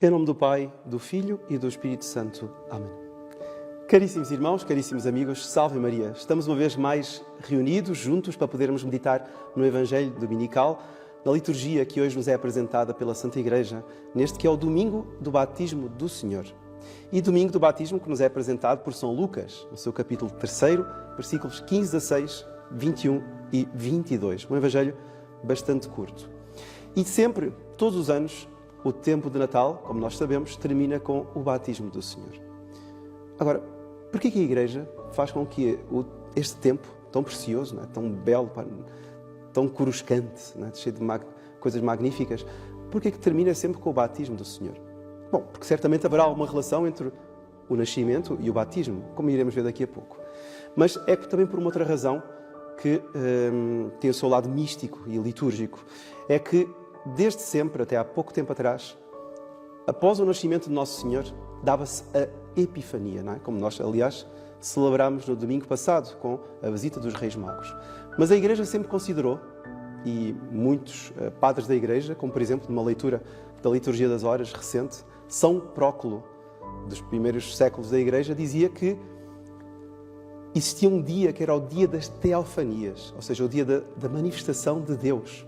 Em nome do Pai, do Filho e do Espírito Santo. Amém. Caríssimos irmãos, caríssimos amigos, salve Maria. Estamos uma vez mais reunidos, juntos, para podermos meditar no Evangelho Dominical, na liturgia que hoje nos é apresentada pela Santa Igreja, neste que é o domingo do batismo do Senhor. E domingo do batismo que nos é apresentado por São Lucas, no seu capítulo 3, versículos 15 a 6, 21 e 22. Um Evangelho bastante curto. E sempre, todos os anos, o tempo de Natal, como nós sabemos, termina com o batismo do Senhor. Agora, por que a Igreja faz com que este tempo tão precioso, não é? Tão belo, tão coruscante, não é? Cheio de coisas magníficas, por que termina sempre com o batismo do Senhor? Bom, porque certamente haverá alguma relação entre o nascimento e o batismo, como iremos ver daqui a pouco. Mas é também por uma outra razão que tem o seu lado místico e litúrgico. É que, desde sempre, até há pouco tempo atrás, após o nascimento de Nosso Senhor, dava-se a Epifania, não é? Como nós, aliás, celebramos no domingo passado com a visita dos Reis Magos. Mas a Igreja sempre considerou, e muitos padres da Igreja, como por exemplo numa leitura da Liturgia das Horas recente, São Próculo, dos primeiros séculos da Igreja, dizia que existia um dia que era o dia das teofanias, ou seja, o dia da manifestação de Deus,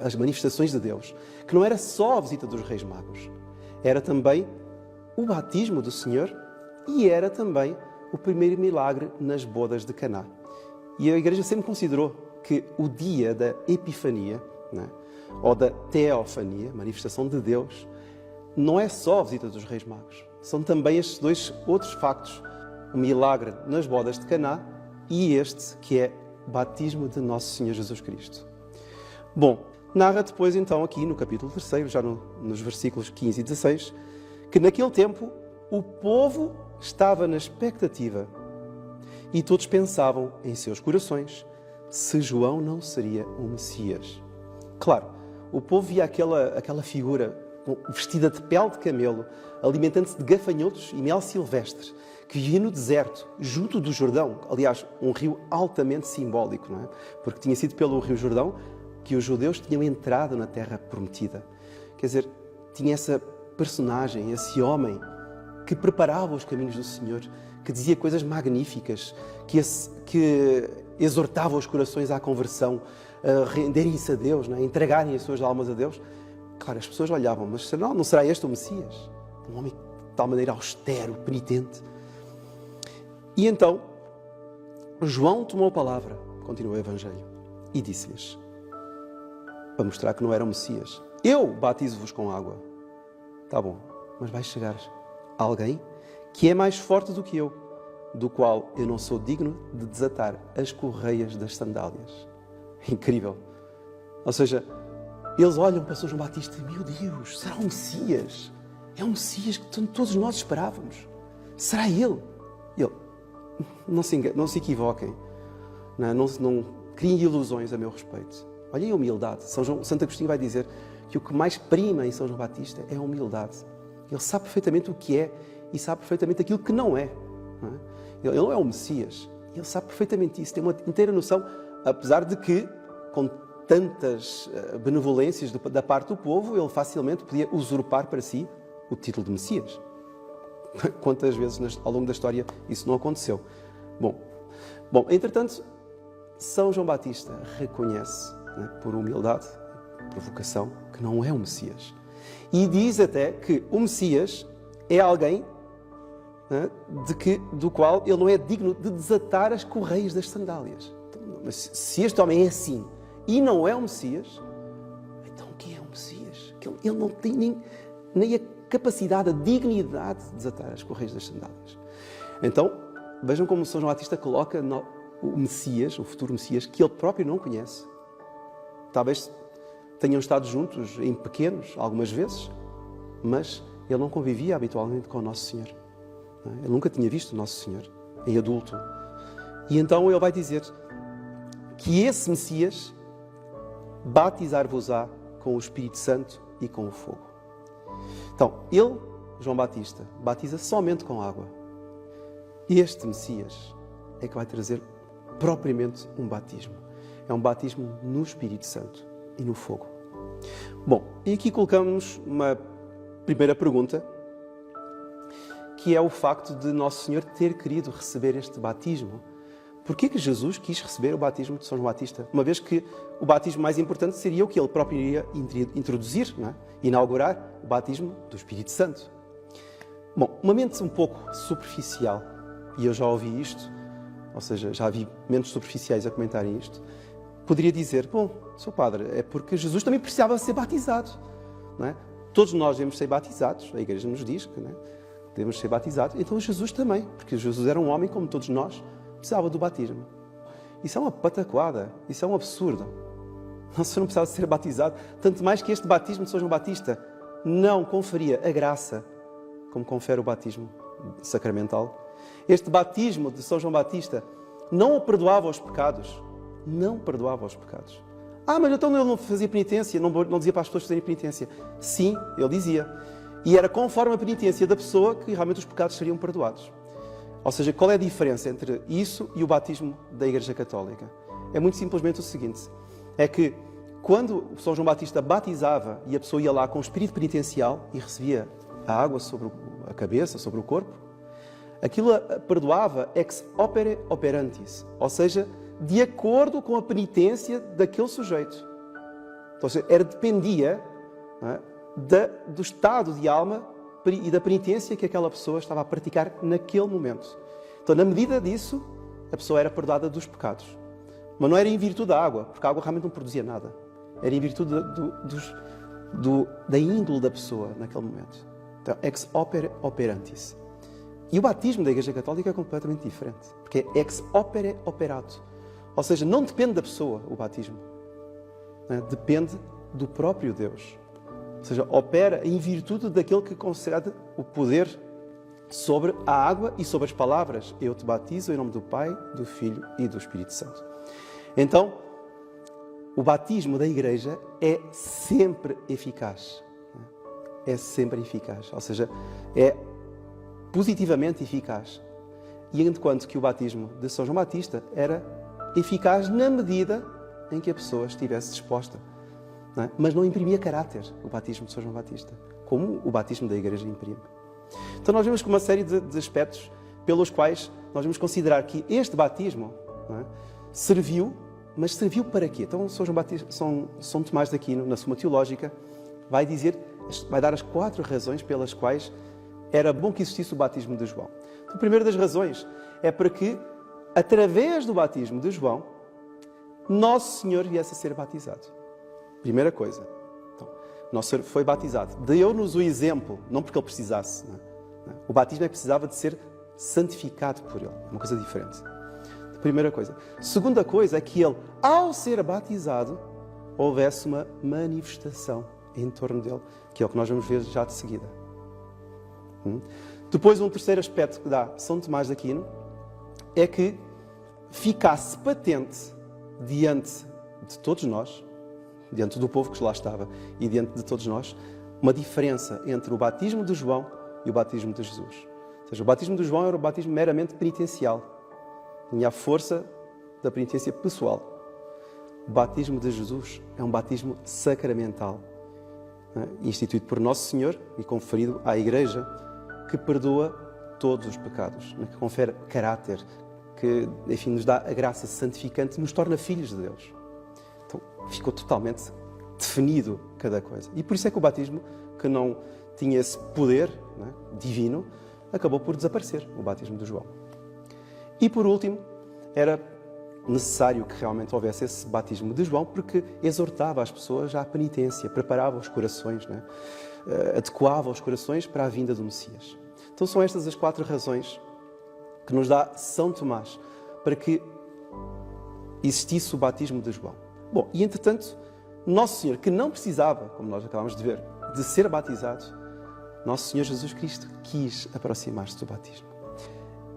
as manifestações de Deus, que não era só a visita dos Reis Magos, era também o batismo do Senhor e era também o primeiro milagre nas bodas de Caná. E a Igreja sempre considerou que o dia da Epifania, não é? Ou da Teofania, manifestação de Deus, não é só a visita dos Reis Magos. São também estes dois outros factos, o milagre nas bodas de Caná e este que é o batismo de Nosso Senhor Jesus Cristo. Bom, narra depois então aqui no capítulo 3, já nos versículos 15 e 16, que naquele tempo o povo estava na expectativa e todos pensavam em seus corações se João não seria o Messias. Claro, o povo via aquela figura vestida de pele de camelo, alimentando-se de gafanhotos e mel silvestre, que vivia no deserto, junto do Jordão, aliás, um rio altamente simbólico, não é? Porque tinha sido pelo rio Jordão que os judeus tinham entrado na terra prometida. Quer dizer, tinha essa personagem, esse homem que preparava os caminhos do Senhor, que dizia coisas magníficas, que exortava os corações à conversão, a renderem-se a Deus, não é? A entregarem as suas almas a Deus. Claro, as pessoas olhavam, mas não será este o Messias? Um homem de tal maneira austero, penitente. E então, João tomou a palavra, continua o Evangelho, e disse-lhes, para mostrar que não era o Messias, eu batizo-vos com água. Tá bom, mas vai chegar alguém que é mais forte do que eu, do qual eu não sou digno de desatar as correias das sandálias. Incrível. Ou seja, eles olham para São João Batista e, meu Deus, será o Messias? É o Messias que todos nós esperávamos. Será ele? Ele, não se equivoquem, não criem ilusões a meu respeito. Olhem a humildade. Santo Agostinho vai dizer que o que mais prima em São João Batista é a humildade. Ele sabe perfeitamente o que é e sabe perfeitamente aquilo que não é. Ele não é o Messias. Ele sabe perfeitamente isso. Tem uma inteira noção, apesar de que, com tantas benevolências da parte do povo, ele facilmente podia usurpar para si o título de Messias. Quantas vezes ao longo da história isso não aconteceu? Bom, entretanto, São João Batista reconhece, por humildade, por vocação, que não é o Messias. E diz até que o Messias é alguém do qual ele não é digno de desatar as correias das sandálias. Então, mas se este homem é assim e não é o Messias, então quem é o Messias? Ele não tem nem a capacidade, a dignidade de desatar as correias das sandálias. Então, vejam como São João Batista coloca o Messias, o futuro Messias, que ele próprio não conhece. Talvez tenham estado juntos em pequenos, algumas vezes, mas ele não convivia habitualmente com o Nosso Senhor. Ele nunca tinha visto o Nosso Senhor em adulto. E então ele vai dizer que esse Messias batizar-vos-á com o Espírito Santo e com o fogo. Então, ele, João Batista, batiza somente com água. E este Messias é que vai trazer propriamente um batismo. É um batismo no Espírito Santo e no fogo. Bom, e aqui colocamos uma Primeira pergunta, que é o facto de Nosso Senhor ter querido receber este batismo. Porquê que Jesus quis receber o batismo de São João Batista? Uma vez que o batismo mais importante seria o que ele próprio iria introduzir, não é? Inaugurar o batismo do Espírito Santo. Bom, uma mente um pouco superficial, e eu já ouvi isto, ou seja, já vi mentes superficiais a comentarem isto, poderia dizer, bom, Sr. Padre, é porque Jesus também precisava ser batizado, não é? Todos nós devemos ser batizados, a Igreja nos diz que, não é? Devemos ser batizados, então Jesus também, porque Jesus era um homem como todos nós, precisava do batismo. Isso é uma pataquada, isso é um absurdo. O Senhor não precisava ser batizado, tanto mais que este batismo de São João Batista não conferia a graça como confere o batismo sacramental. Este batismo de São João Batista não o perdoava os pecados, não perdoava os pecados. Mas então ele não fazia penitência, não dizia para as pessoas fazerem penitência. Sim, ele dizia. E era conforme a penitência da pessoa que realmente os pecados seriam perdoados. Ou seja, qual é a diferença entre isso e o batismo da Igreja Católica? É muito simplesmente o seguinte, é que quando São João Batista batizava e a pessoa ia lá com o espírito penitencial e recebia a água sobre a cabeça, sobre o corpo, aquilo perdoava ex opere operantis, ou seja, de acordo com a penitência daquele sujeito. Ou seja, dependia, não é, do estado de alma e da penitência que aquela pessoa estava a praticar naquele momento. Então, na medida disso, a pessoa era perdoada dos pecados. Mas não era em virtude da água, porque a água realmente não produzia nada. Era em virtude da índole da pessoa naquele momento. Então, ex opere operantis. E o batismo da Igreja Católica é completamente diferente, porque é ex opere operato. Ou seja, não depende da pessoa o batismo, né? Depende do próprio Deus. Ou seja, opera em virtude daquele que concede o poder sobre a água e sobre as palavras. Eu te batizo em nome do Pai, do Filho e do Espírito Santo. Então, o batismo da Igreja é sempre eficaz. É sempre eficaz. Ou seja, é positivamente eficaz. E enquanto que o batismo de São João Batista era eficaz na medida em que a pessoa estivesse disposta. Não é? Mas não imprimia caráter o batismo de São João Batista, como o batismo da Igreja imprime. Então nós vemos que uma série de aspectos pelos quais nós vamos considerar que este batismo, não é, serviu, mas serviu para quê? Então São Tomás de Aquino, na Suma Teológica, vai dar as 4 razões pelas quais era bom que existisse o batismo de João. Então, a primeira das razões é para que, através do batismo de João, Nosso Senhor viesse a ser batizado. Primeira coisa. Então, Nosso Senhor foi batizado. Deu-nos o exemplo, não porque Ele precisasse. Não é? O batismo precisava de ser santificado por Ele. É uma coisa diferente. Primeira coisa. Segunda coisa é que Ele, ao ser batizado, houvesse uma manifestação em torno dele, que é o que nós vamos ver já de seguida. Depois, um terceiro aspecto que dá São Tomás de Aquino é que ficasse patente diante de todos nós, diante do povo que lá estava e diante de todos nós, uma diferença entre o batismo de João e o batismo de Jesus. Ou seja, o batismo de João era o batismo meramente penitencial, tinha a força da penitência pessoal. O batismo de Jesus é um batismo sacramental, instituído por Nosso Senhor e conferido à Igreja, que perdoa todos os pecados, que confere caráter, que, enfim, nos dá a graça santificante, nos torna filhos de Deus. Então, ficou totalmente definido cada coisa. E por isso é que o batismo, que não tinha esse poder, divino, acabou por desaparecer, o batismo de João. E por último, era necessário que realmente houvesse esse batismo de João, porque exortava as pessoas à penitência, preparava os corações, adequava os corações para a vinda do Messias. Então são estas as 4 razões que nos dá São Tomás para que existisse o batismo de João. Bom, e entretanto, Nosso Senhor, que não precisava, como nós acabamos de ver, de ser batizado, Nosso Senhor Jesus Cristo quis aproximar-se do batismo.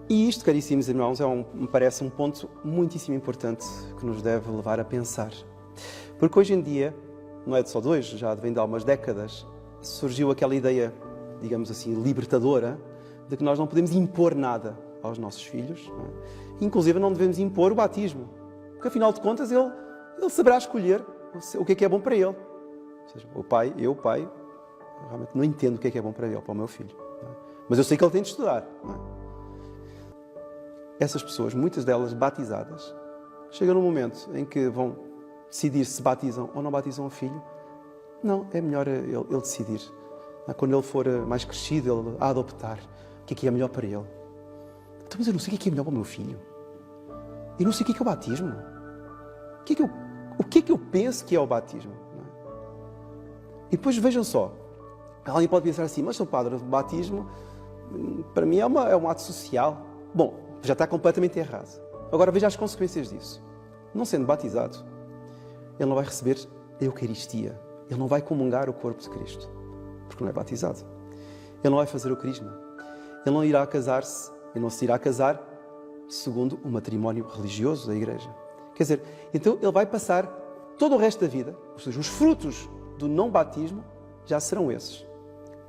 E isto, caríssimos irmãos, me parece um ponto muitíssimo importante que nos deve levar a pensar. Porque hoje em dia, não é só de hoje, já vem de há umas décadas, surgiu aquela ideia, digamos assim, libertadora, de que nós não podemos impor nada aos nossos filhos. Não é? Inclusive, não devemos impor o batismo. Porque, afinal de contas, ele saberá escolher o que é bom para ele. Ou seja, eu, pai, realmente não entendo o que é bom para ele, para o meu filho. Não é? Mas eu sei que ele tem de estudar. Não é? Essas pessoas, muitas delas batizadas, chegam num momento em que vão decidir se batizam ou não batizam o filho. Não, é melhor ele decidir. Quando ele for mais crescido, ele a adoptar o que é melhor para ele. Então, mas eu não sei o que é melhor para o meu filho. Eu não sei o que é o batismo. O que é que eu penso que é o batismo? Não é? E depois vejam só. Alguém pode pensar assim, mas, Sr. Padre, o batismo para mim é um ato social. Bom, já está completamente errado. Agora veja as consequências disso. Não sendo batizado, ele não vai receber a Eucaristia. Ele não vai comungar o corpo de Cristo, porque não é batizado. Ele não vai fazer o crisma. Ele não irá casar-se, ele não se irá casar segundo o matrimónio religioso da Igreja. Quer dizer, então ele vai passar todo o resto da vida, ou seja, os frutos do não batismo já serão esses.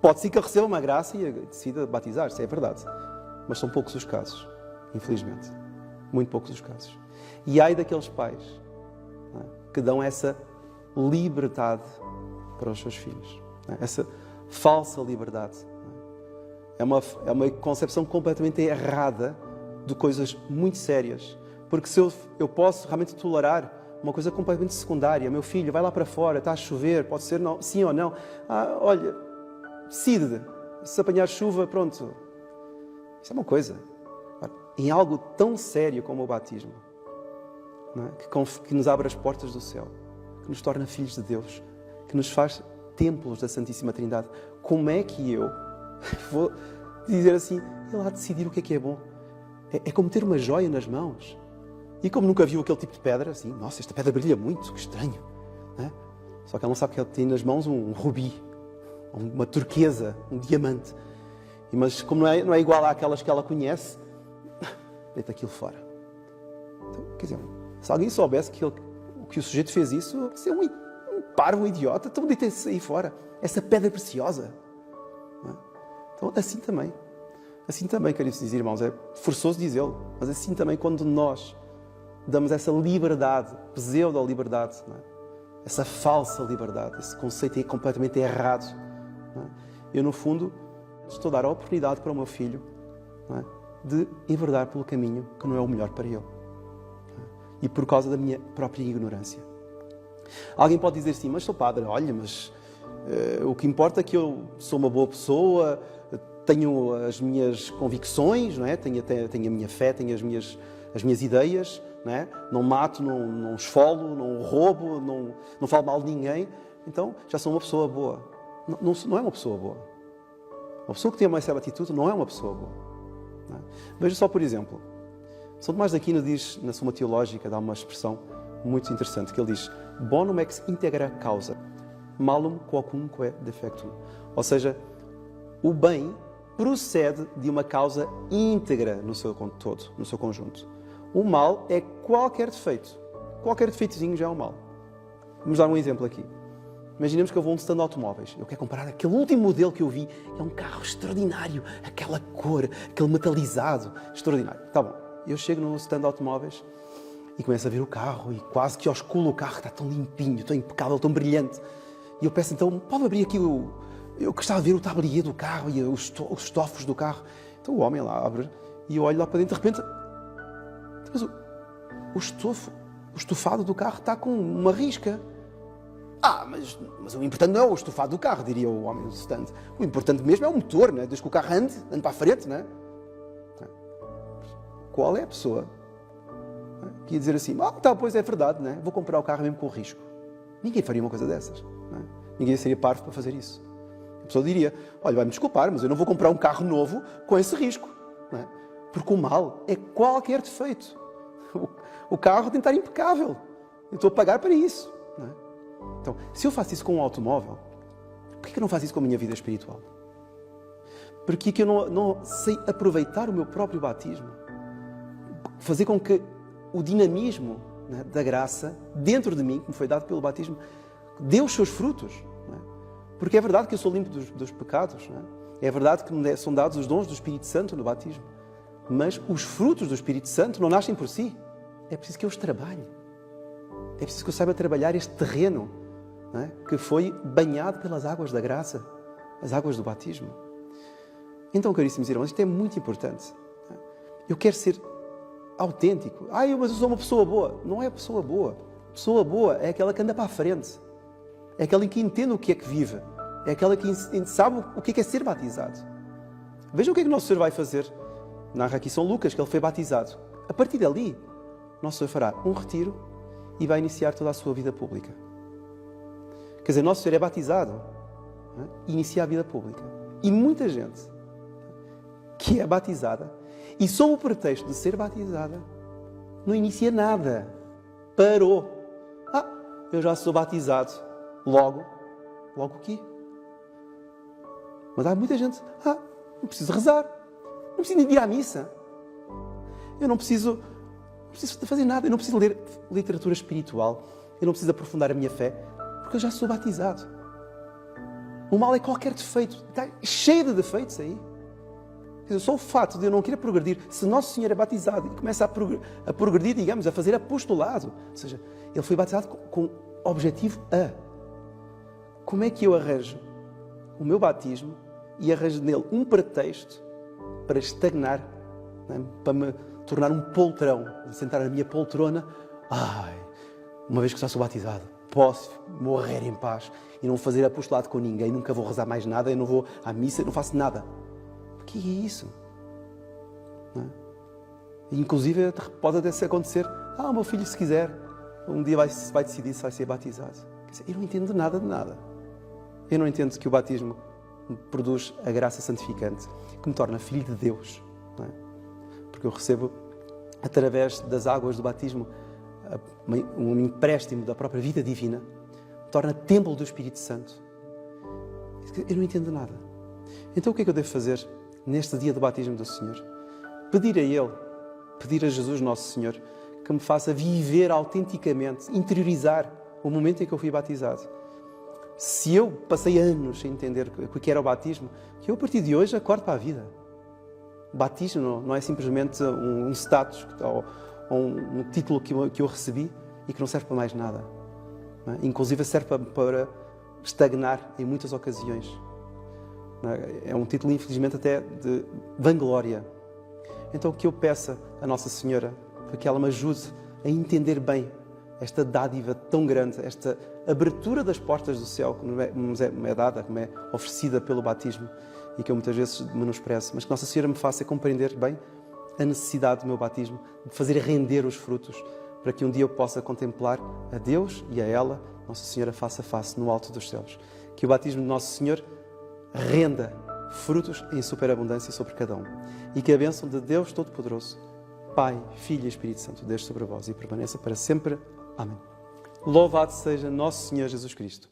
Pode ser que ele receba uma graça e decida batizar-se, é verdade. Mas são poucos os casos, infelizmente. Muito poucos os casos. E ai daqueles pais, não é, que dão essa liberdade para os seus filhos. Não é? Essa falsa liberdade. Não é? É uma concepção completamente errada de coisas muito sérias. Porque se eu posso realmente tolerar uma coisa completamente secundária, meu filho vai lá para fora, está a chover, pode ser não, sim ou não. Olha, decide, se apanhar chuva, pronto. Isso é uma coisa. Em algo tão sério como o batismo, não é? Que nos abre as portas do céu, que nos torna filhos de Deus, que nos faz templos da Santíssima Trindade. Como é que eu vou dizer assim, ele há de decidir o que é bom? É como ter uma joia nas mãos. E como nunca viu aquele tipo de pedra, assim, nossa, esta pedra brilha muito, que estranho. Não é? Só que ela não sabe que ela tem nas mãos um rubi, uma turquesa, um diamante. Mas como não é igual àquelas que ela conhece, deita aquilo fora. Então, quer dizer, se alguém soubesse que o sujeito fez isso, você é um parvo, um idiota, então deita-se aí fora. Essa pedra preciosa. Não é? Então, assim também, caríssimos irmãos, é forçoso dizê-lo, mas assim também quando nós damos essa liberdade, pseudo-liberdade, não é? Essa falsa liberdade, esse conceito é completamente errado. Não é? Eu, no fundo, estou a dar a oportunidade para o meu filho, não é, de enverdar pelo caminho que não é o melhor para ele. E por causa da minha própria ignorância. Alguém pode dizer assim, mas Sr. Padre, olha, mas o que importa é que eu sou uma boa pessoa, tenho as minhas convicções, não é? Tenho a minha fé, tenho as minhas ideias, não é? Não mato, não esfolo, não roubo, não falo mal de ninguém, então já sou uma pessoa boa. Não é uma pessoa boa. Uma pessoa que tem uma essa atitude não é uma pessoa boa. Não é? Veja só, por exemplo, São Tomás de Aquino diz, na Suma Teológica, dá uma expressão muito interessante, que ele diz bonum ex integra causa, malum quocunque defectum. Ou seja, o bem procede de uma causa íntegra no seu todo, no seu conjunto. O mal é qualquer defeito. Qualquer defeitozinho já é um mal. Vamos dar um exemplo aqui. Imaginemos que eu vou a um stand de automóveis. Eu quero comprar aquele último modelo que eu vi. É um carro extraordinário. Aquela cor, aquele metalizado. Extraordinário. Tá bom. Eu chego no stand de automóveis e começo a ver o carro e quase que osculo o carro. Está tão limpinho, tão impecável, tão brilhante. E eu peço então, pode abrir aqui eu gostava de ver o tablier do carro e os estofos do carro. Então o homem lá abre e eu olho lá para dentro. De repente, mas o estofado do carro está com uma risca. Mas o importante não é o estofado do carro, diria o homem do stand. O importante mesmo é o motor, né? Desde que o carro ande para a frente, né? Qual é a pessoa que ia dizer assim, pois é verdade, né? Vou comprar o carro mesmo com o risco. Ninguém faria uma coisa dessas. Né? Ninguém seria parvo para fazer isso. A pessoa diria, olha, vai-me desculpar, mas eu não vou comprar um carro novo com esse risco. Né? Porque o mal é qualquer defeito. O carro tem de estar impecável. Eu estou a pagar para isso. Né? Então, se eu faço isso com um automóvel, por que eu não faço isso com a minha vida espiritual? Por que eu não sei aproveitar o meu próprio batismo? Fazer com que o dinamismo, né, da graça dentro de mim, que me foi dado pelo batismo, dê os seus frutos. Né? Porque é verdade que eu sou limpo dos pecados. Né? É verdade que me são dados os dons do Espírito Santo no batismo. Mas os frutos do Espírito Santo não nascem por si. É preciso que eu os trabalhe. É preciso que eu saiba trabalhar este terreno, né, que foi banhado pelas águas da graça. as águas do batismo. Então, caríssimos irmãos, isto é muito importante. Eu quero ser autêntico. Mas eu sou uma pessoa boa. Não é pessoa boa. Pessoa boa é aquela que anda para a frente. É aquela que entende o que é que vive. É aquela que sabe o que é ser batizado. Vejam o que é que o Nosso Senhor vai fazer. Narra aqui São Lucas que ele foi batizado. A partir dali, Nosso Senhor fará um retiro e vai iniciar toda a sua vida pública. Quer dizer, Nosso Senhor é batizado e inicia a vida pública. E muita gente que é batizada e sob o pretexto de ser batizada não inicia nada. Parou. Eu já sou batizado. Logo o quê? Mas há muita gente, não preciso rezar, não preciso ir à missa, eu não preciso de fazer nada, eu não preciso ler literatura espiritual, eu não preciso aprofundar a minha fé, porque eu já sou batizado. O mal é qualquer defeito, está cheio de defeitos aí. Só o fato de eu não querer progredir, se Nosso Senhor é batizado e começa a progredir, digamos, a fazer apostolado, ou seja, ele foi batizado com objetivo como é que eu arranjo o meu batismo e arranjo nele um pretexto para estagnar, para me tornar um poltrão, sentar na minha poltrona, uma vez que já sou batizado, posso morrer em paz e não fazer apostolado com ninguém, nunca vou rezar mais nada, eu não vou à missa, não faço nada. O que é isso? Inclusive pode até acontecer, o meu filho, se quiser, um dia vai decidir se vai ser batizado. Quer dizer, eu não entendo nada de nada. Eu não entendo que o batismo produz a graça santificante, que me torna filho de Deus. Porque eu recebo, através das águas do batismo, um empréstimo da própria vida divina, me torna templo do Espírito Santo. Eu não entendo nada. Então o que é que eu devo fazer neste dia do batismo do Senhor? Pedir a Ele, pedir a Jesus Nosso Senhor, que me faça viver autenticamente, interiorizar o momento em que eu fui batizado. Se eu passei anos sem entender o que era o batismo, que eu a partir de hoje acordo para a vida. O batismo não é simplesmente um status ou um título que eu recebi e que não serve para mais nada. Inclusive serve para estagnar em muitas ocasiões. É um título, infelizmente, até de vanglória. Então, o que eu peço a Nossa Senhora, para que ela me ajude a entender bem esta dádiva tão grande, esta abertura das portas do céu que nos é dada, que me é oferecida pelo batismo e que eu muitas vezes menosprezo, mas que Nossa Senhora me faça compreender bem a necessidade do meu batismo, de fazer render os frutos, para que um dia eu possa contemplar a Deus e a ela, Nossa Senhora, face a face, no alto dos céus. Que o batismo de Nosso Senhor renda frutos em superabundância sobre cada um. E que a bênção de Deus Todo-Poderoso, Pai, Filho e Espírito Santo, desça sobre vós e permaneça para sempre. Amém. Louvado seja Nosso Senhor Jesus Cristo.